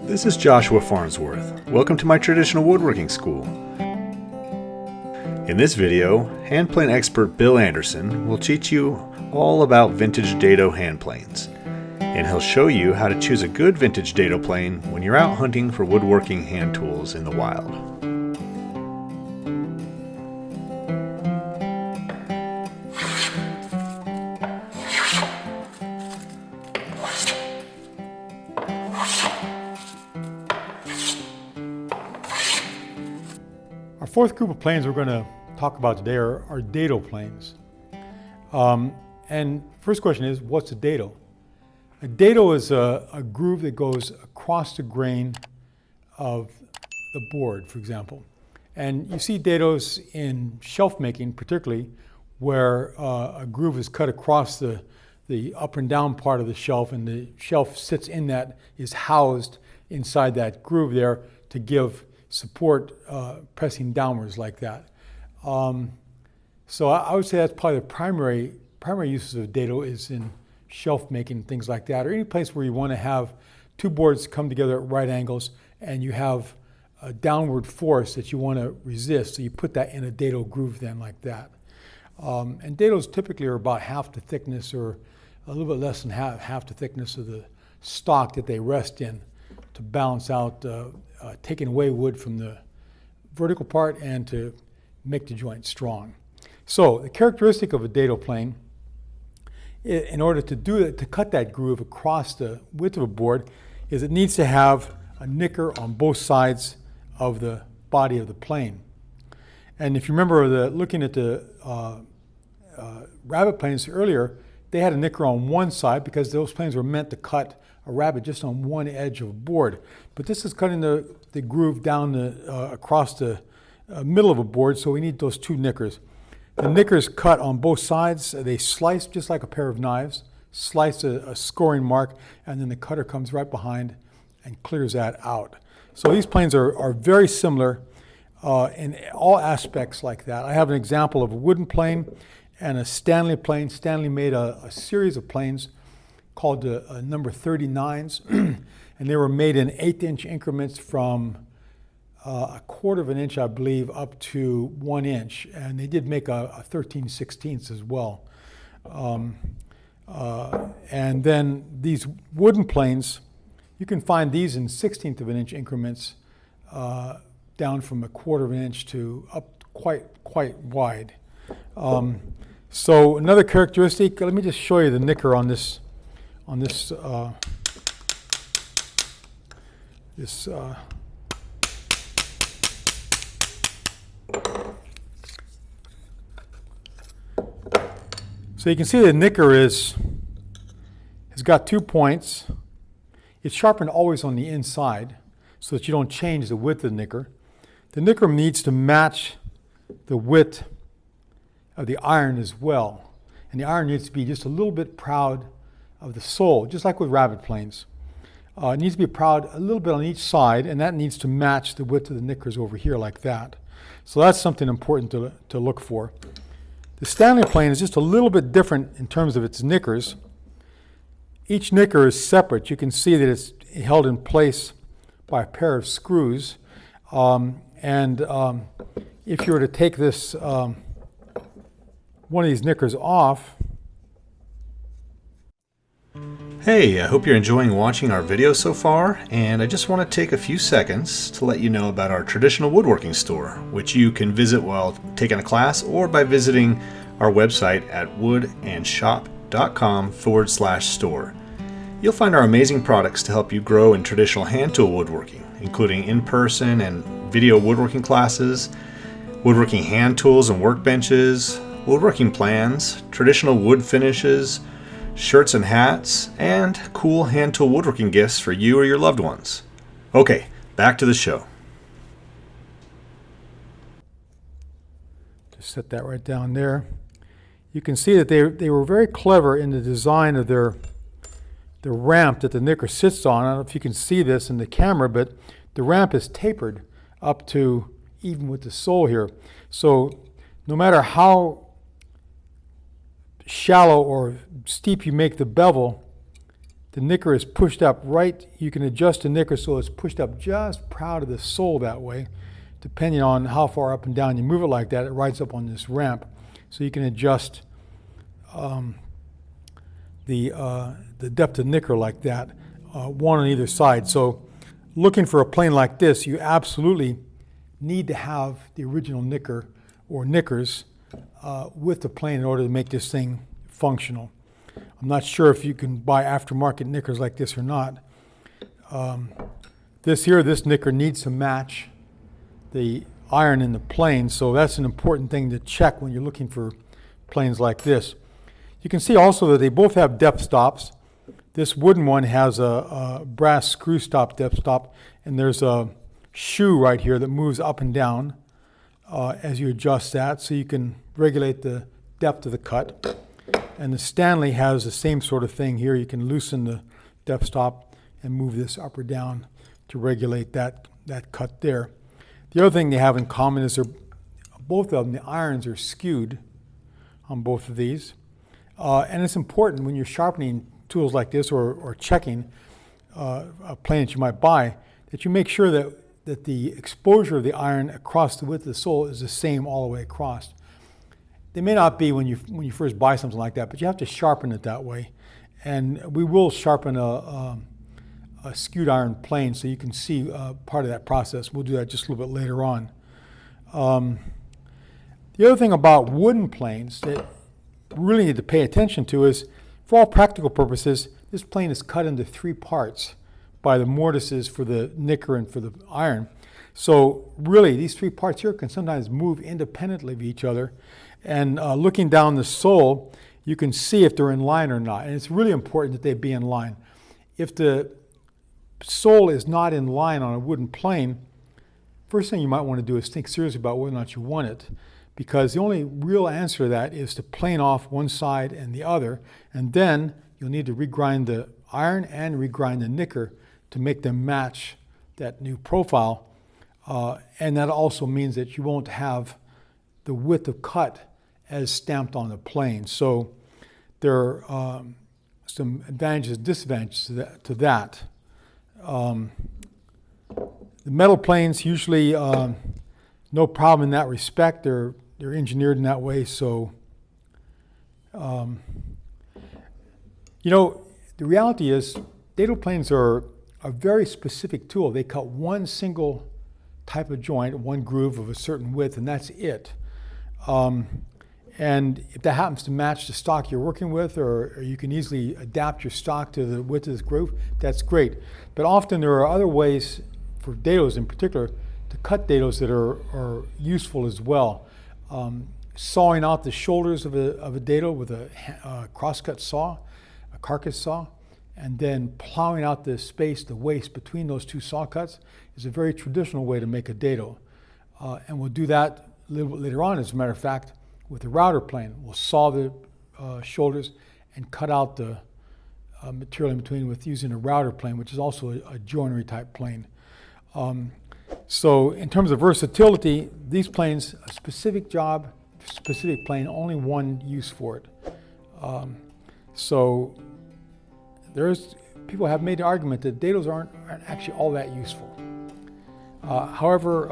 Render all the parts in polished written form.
This is Joshua Farnsworth. Welcome to my traditional woodworking school. In this video, handplane expert Bill Anderson will teach you all about vintage dado handplanes. And he'll show you how to choose a good vintage dado plane when you're out hunting for woodworking hand tools in the wild. Our fourth group of planes we're going to talk about today are dado planes. And first question is, what's a dado? A dado is a groove that goes across the grain of the board, for example. And you see dados in shelf making particularly, where a groove is cut across the up and down part of the shelf, and the shelf sits in that, is housed inside that groove there to give support pressing downwards like that. So I would say that's probably the primary uses of dado is in shelf making, things like that, or any place where you want to have two boards come together at right angles and you have a downward force that you want to resist. So you put that in a dado groove then like that. And dados typically are about half the thickness or a little bit less than half the thickness of the stock that they rest in to balance out taking away wood from the vertical part and to make the joint strong. So the characteristic of a dado plane, in order to do it, to cut that groove across the width of a board, is it needs to have a nicker on both sides of the body of the plane. And if you remember looking at the rabbet planes earlier, they had a nicker on one side because those planes were meant to cut a rabbet just on one edge of a board. But this is cutting the groove down across the middle of a board, so we need those two nickers. The nickers cut on both sides. They slice just like a pair of knives, slice a scoring mark, and then the cutter comes right behind and clears that out. So these planes are very similar in all aspects like that. I have an example of a wooden plane and a Stanley plane. Stanley made a series of planes called number 39s, and they were made in 1/8 increments from 1/4 of an inch, I believe, up to 1 inch, and they did make a 13/16 as well. And then these wooden planes, you can find these in 1/16 of an inch increments, down from 1/4 of an inch to up quite wide. So another characteristic, let me just show you the nicker on this. So you can see the nicker has got 2 points. It's sharpened always on the inside so that you don't change the width of the nicker. The nicker needs to match the width of the iron as well. And the iron needs to be just a little bit proud of the sole, just like with rabbet planes. It needs to be proud a little bit on each side, and that needs to match the width of the nickers over here like that. So that's something important to look for. The Stanley plane is just a little bit different in terms of its nickers. Each nicker is separate. You can see that it's held in place by a pair of screws. If you were to take this one of these nickers off. Hey, I hope you're enjoying watching our video so far, and I just want to take a few seconds to let you know about our traditional woodworking store, which you can visit while taking a class or by visiting our website at woodandshop.com/store. You'll find our amazing products to help you grow in traditional hand tool woodworking, including in-person and video woodworking classes, woodworking hand tools and workbenches, woodworking plans, traditional wood finishes, shirts and hats, and cool hand tool woodworking gifts for you or your loved ones. Okay, back to the show. Just set that right down there. You can see that they were very clever in the design of the ramp that the nicker sits on. I don't know if you can see this in the camera, but the ramp is tapered up to even with the sole here. So no matter how shallow or steep you make the bevel, the nicker is pushed up right. You can adjust the nicker so it's pushed up just proud of the sole that way. Depending on how far up and down you move it like that, it rides up on this ramp. So you can adjust the depth of nicker like that, one on either side. So looking for a plane like this, you absolutely need to have the original nicker or knickers with the plane in order to make this thing functional. I'm not sure if you can buy aftermarket knickers like this or not. This nicker needs to match the iron in the plane, so that's an important thing to check when you're looking for planes like this. You can see also that they both have depth stops. This wooden one has a brass screw stop depth stop, and there's a shoe right here that moves up and down as you adjust that, so you can regulate the depth of the cut. And the Stanley has the same sort of thing here. You can loosen the depth stop and move this up or down to regulate that cut there. The other thing they have in common is both of them, the irons are skewed on both of these. And it's important when you're sharpening tools like this or checking a plane that you might buy, that you make sure that the exposure of the iron across the width of the sole is the same all the way across. They may not be when you first buy something like that, but you have to sharpen it that way. And we will sharpen a skewed iron plane so you can see part of that process. We'll do that just a little bit later on. The other thing about wooden planes that we really need to pay attention to is, for all practical purposes, this plane is cut into 3 parts by the mortises for the nicker and for the iron. So really, these 3 parts here can sometimes move independently of each other. And looking down the sole, you can see if they're in line or not. And it's really important that they be in line. If the sole is not in line on a wooden plane, first thing you might want to do is think seriously about whether or not you want it. Because the only real answer to that is to plane off one side and the other. And then you'll need to regrind the iron and regrind the nicker to make them match that new profile. And that also means that you won't have the width of cut as stamped on the plane. So there are some advantages and disadvantages to that. The metal planes usually no problem in that respect. They're engineered in that way. So, the reality is dado planes are a very specific tool. They cut one single type of joint, one groove of a certain width, and that's it. And if that happens to match the stock you're working with, or you can easily adapt your stock to the width of this groove, that's great. But often there are other ways, for dados in particular, to cut dados that are useful as well. Sawing out the shoulders of a dado with a crosscut saw, a carcass saw, and then plowing out the space, the waste between those 2 saw cuts is a very traditional way to make a dado. And we'll do that a little bit later on, as a matter of fact, with the router plane. We'll saw the shoulders and cut out the material in between with using a router plane, which is also a joinery type plane. So in terms of versatility, these planes, a specific job, specific plane, only one use for it. So people have made the argument that dados aren't actually all that useful. However,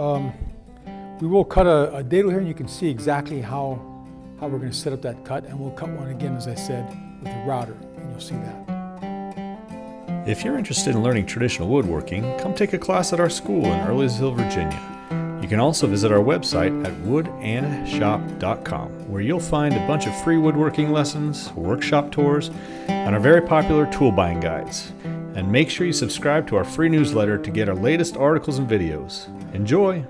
we will cut a dado here, and you can see exactly how we're going to set up that cut, and we'll cut one again, as I said, with the router, and you'll see that. If you're interested in learning traditional woodworking, come take a class at our school in Earlysville, Virginia. You can also visit our website at woodandshop.com, where you'll find a bunch of free woodworking lessons, workshop tours, and our very popular tool buying guides. And make sure you subscribe to our free newsletter to get our latest articles and videos. Enjoy!